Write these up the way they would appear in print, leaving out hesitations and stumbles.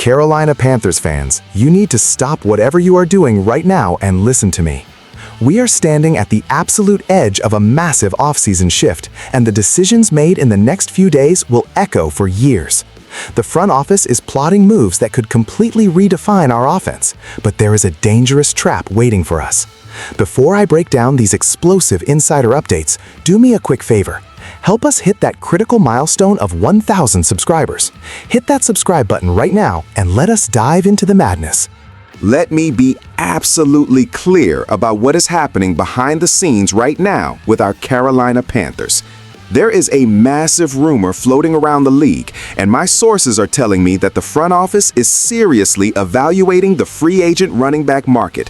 Carolina Panthers fans, you need to stop whatever you are doing right now and listen to me. We are standing at the absolute edge of a massive offseason shift, and the decisions made in the next few days will echo for years. The front office is plotting moves that could completely redefine our offense, but there is a dangerous trap waiting for us. Before I break down these explosive insider updates, do me a quick favor. Help us hit that critical milestone of 1,000 subscribers. Hit that subscribe button right now and let us dive into the madness. Let me be absolutely clear about what is happening behind the scenes right now with our Carolina Panthers. There is a massive rumor floating around the league, and my sources are telling me that the front office is seriously evaluating the free agent running back market.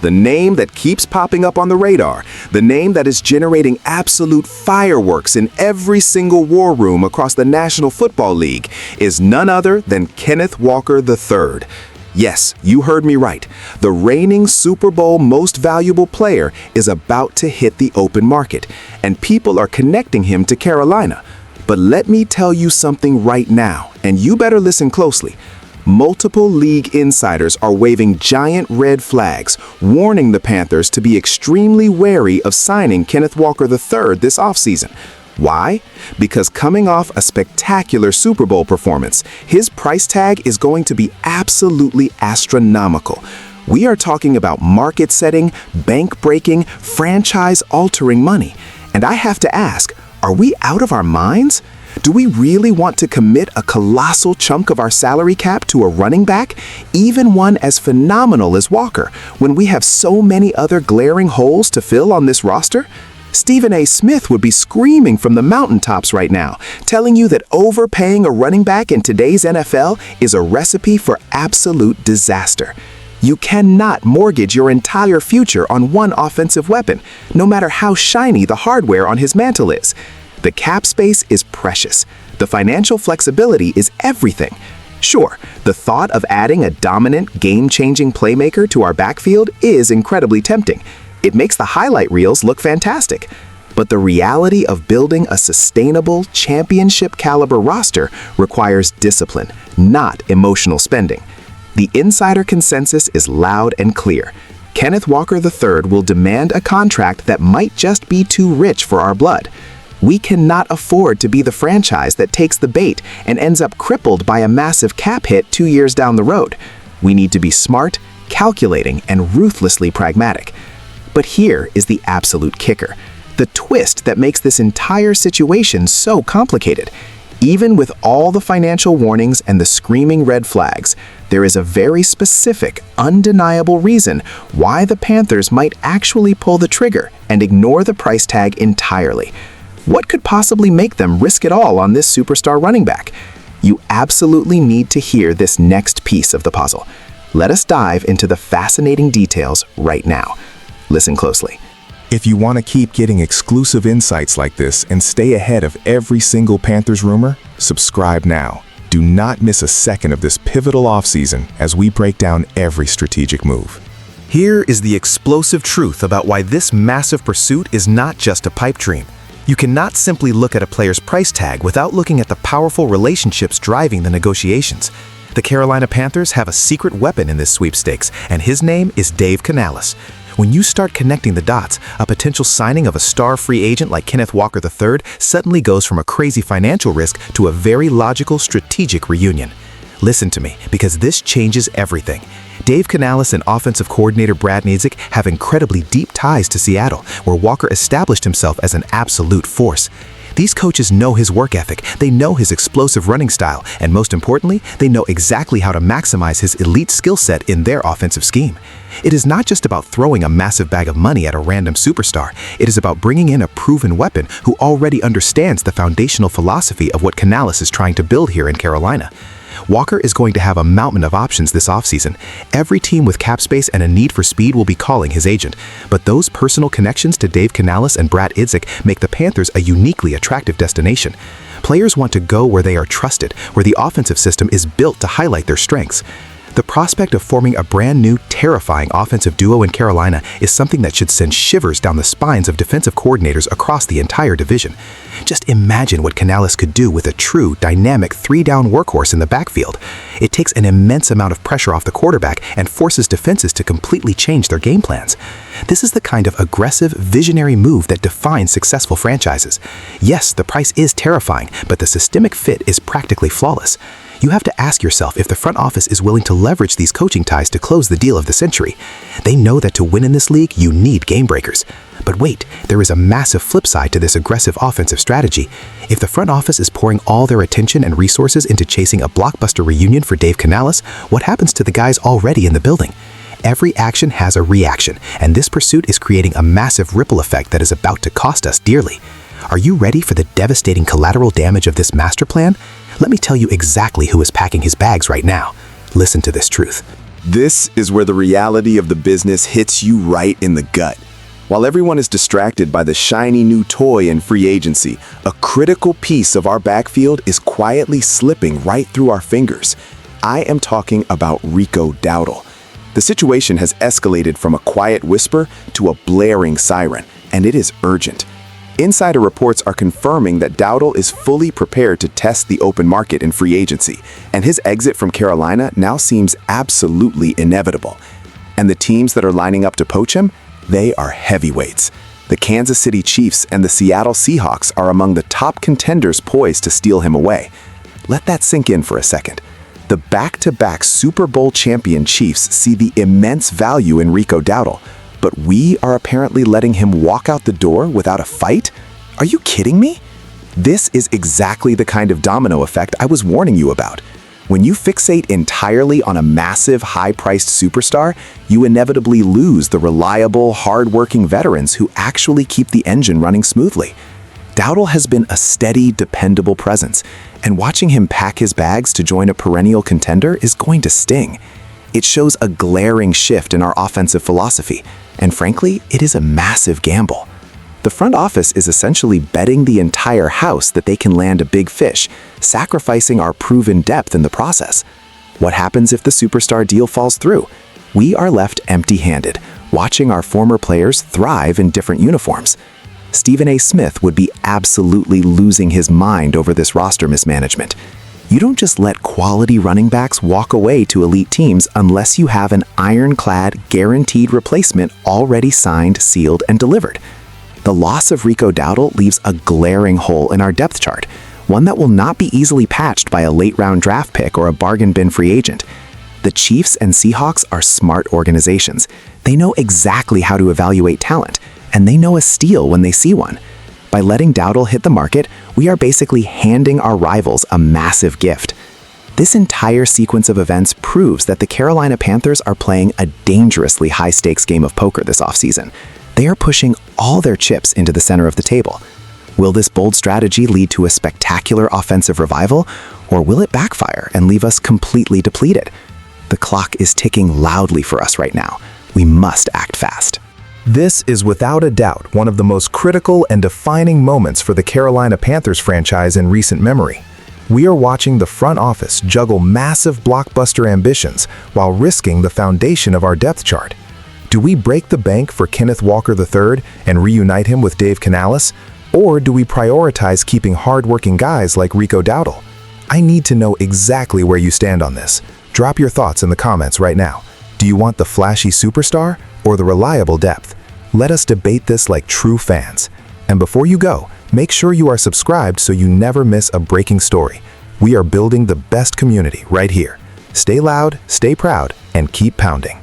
The name that keeps popping up on the radar, the name that is generating absolute fireworks in every single war room across the National Football League, is none other than Kenneth Walker III. Yes, you heard me right. The reigning Super Bowl most valuable player is about to hit the open market, and people are connecting him to Carolina. But let me tell you something right now, and you better listen closely. Multiple league insiders are waving giant red flags, warning the Panthers to be extremely wary of signing Kenneth Walker III this offseason. Why? Because coming off a spectacular Super Bowl performance, his price tag is going to be absolutely astronomical. We are talking about market-setting, bank-breaking, franchise-altering money. And I have to ask, are we out of our minds? Do we really want to commit a colossal chunk of our salary cap to a running back, even one as phenomenal as Walker, when we have so many other glaring holes to fill on this roster? Stephen A. Smith would be screaming from the mountaintops right now, telling you that overpaying a running back in today's NFL is a recipe for absolute disaster. You cannot mortgage your entire future on one offensive weapon, no matter how shiny the hardware on his mantle is. The cap space is precious. The financial flexibility is everything. Sure, the thought of adding a dominant, game-changing playmaker to our backfield is incredibly tempting. It makes the highlight reels look fantastic. But the reality of building a sustainable, championship-caliber roster requires discipline, not emotional spending. The insider consensus is loud and clear. Kenneth Walker III will demand a contract that might just be too rich for our blood. We cannot afford to be the franchise that takes the bait and ends up crippled by a massive cap hit 2 years down the road. We need to be smart, calculating, and ruthlessly pragmatic. But here is the absolute kicker, the twist that makes this entire situation so complicated. Even with all the financial warnings and the screaming red flags, there is a very specific, undeniable reason why the Panthers might actually pull the trigger and ignore the price tag entirely. What could possibly make them risk it all on this superstar running back? You absolutely need to hear this next piece of the puzzle. Let us dive into the fascinating details right now. Listen closely. If you want to keep getting exclusive insights like this and stay ahead of every single Panthers rumor, subscribe now. Do not miss a second of this pivotal offseason as we break down every strategic move. Here is the explosive truth about why this massive pursuit is not just a pipe dream. You cannot simply look at a player's price tag without looking at the powerful relationships driving the negotiations. The Carolina Panthers have a secret weapon in this sweepstakes, and his name is Dave Canales. When you start connecting the dots, a potential signing of a star free agent like Kenneth Walker III suddenly goes from a crazy financial risk to a very logical strategic reunion. Listen to me, because this changes everything. Dave Canales and offensive coordinator Brad Niedzik have incredibly deep ties to Seattle, where Walker established himself as an absolute force. These coaches know his work ethic, they know his explosive running style, and most importantly, they know exactly how to maximize his elite skill set in their offensive scheme. It is not just about throwing a massive bag of money at a random superstar. It is about bringing in a proven weapon who already understands the foundational philosophy of what Canales is trying to build here in Carolina. Walker is going to have a mountain of options this offseason. Every team with cap space and a need for speed will be calling his agent. But those personal connections to Dave Canales and Brad Niedzik make the Panthers a uniquely attractive destination. Players want to go where they are trusted, where the offensive system is built to highlight their strengths. The prospect of forming a brand new, terrifying offensive duo in Carolina is something that should send shivers down the spines of defensive coordinators across the entire division. Just imagine what Canales could do with a true, dynamic three-down workhorse in the backfield. It takes an immense amount of pressure off the quarterback and forces defenses to completely change their game plans. This is the kind of aggressive, visionary move that defines successful franchises. Yes, the price is terrifying, but the systemic fit is practically flawless. You have to ask yourself if the front office is willing to leverage these coaching ties to close the deal of the century. They know that to win in this league, you need game breakers. But wait, there is a massive flip side to this aggressive offensive strategy. If the front office is pouring all their attention and resources into chasing a blockbuster reunion for Dave Canales, what happens to the guys already in the building? Every action has a reaction, and this pursuit is creating a massive ripple effect that is about to cost us dearly. Are you ready for the devastating collateral damage of this master plan? Let me tell you exactly who is packing his bags right now. Listen to this truth. This is where the reality of the business hits you right in the gut. While everyone is distracted by the shiny new toy in free agency, a critical piece of our backfield is quietly slipping right through our fingers. I am talking about Rico Dowdle. The situation has escalated from a quiet whisper to a blaring siren, and it is urgent. Insider reports are confirming that Dowdle is fully prepared to test the open market in free agency, and his exit from Carolina now seems absolutely inevitable. And the teams that are lining up to poach him, they are heavyweights. The Kansas City Chiefs and the Seattle Seahawks are among the top contenders poised to steal him away. Let that sink in for a second. The back-to-back Super Bowl champion Chiefs see the immense value in Rico Dowdle, but we are apparently letting him walk out the door without a fight? Are you kidding me? This is exactly the kind of domino effect I was warning you about. When you fixate entirely on a massive, high-priced superstar, you inevitably lose the reliable, hard-working veterans who actually keep the engine running smoothly. Dowdle has been a steady, dependable presence, and watching him pack his bags to join a perennial contender is going to sting. It shows a glaring shift in our offensive philosophy, and frankly, it is a massive gamble. The front office is essentially betting the entire house that they can land a big fish, sacrificing our proven depth in the process. What happens if the superstar deal falls through? We are left empty-handed, watching our former players thrive in different uniforms. Stephen A. Smith would be absolutely losing his mind over this roster mismanagement. You don't just let quality running backs walk away to elite teams unless you have an ironclad, guaranteed replacement already signed, sealed, and delivered. The loss of Rico Dowdle leaves a glaring hole in our depth chart, one that will not be easily patched by a late-round draft pick or a bargain bin free agent. The Chiefs and Seahawks are smart organizations. They know exactly how to evaluate talent, and they know a steal when they see one. By letting Dowdle hit the market, we are basically handing our rivals a massive gift. This entire sequence of events proves that the Carolina Panthers are playing a dangerously high-stakes game of poker this offseason. They are pushing all their chips into the center of the table. Will this bold strategy lead to a spectacular offensive revival, or will it backfire and leave us completely depleted? The clock is ticking loudly for us right now. We must act fast. This is without a doubt one of the most critical and defining moments for the Carolina Panthers franchise in recent memory. We are watching the front office juggle massive blockbuster ambitions while risking the foundation of our depth chart. Do we break the bank for Kenneth Walker III and reunite him with Dave Canales? Or do we prioritize keeping hard-working guys like Rico Dowdle? I need to know exactly where you stand on this. Drop your thoughts in the comments right now. Do you want the flashy superstar or the reliable depth? Let us debate this like true fans. And before you go, make sure you are subscribed so you never miss a breaking story. We are building the best community right here. Stay loud, stay proud, and keep pounding.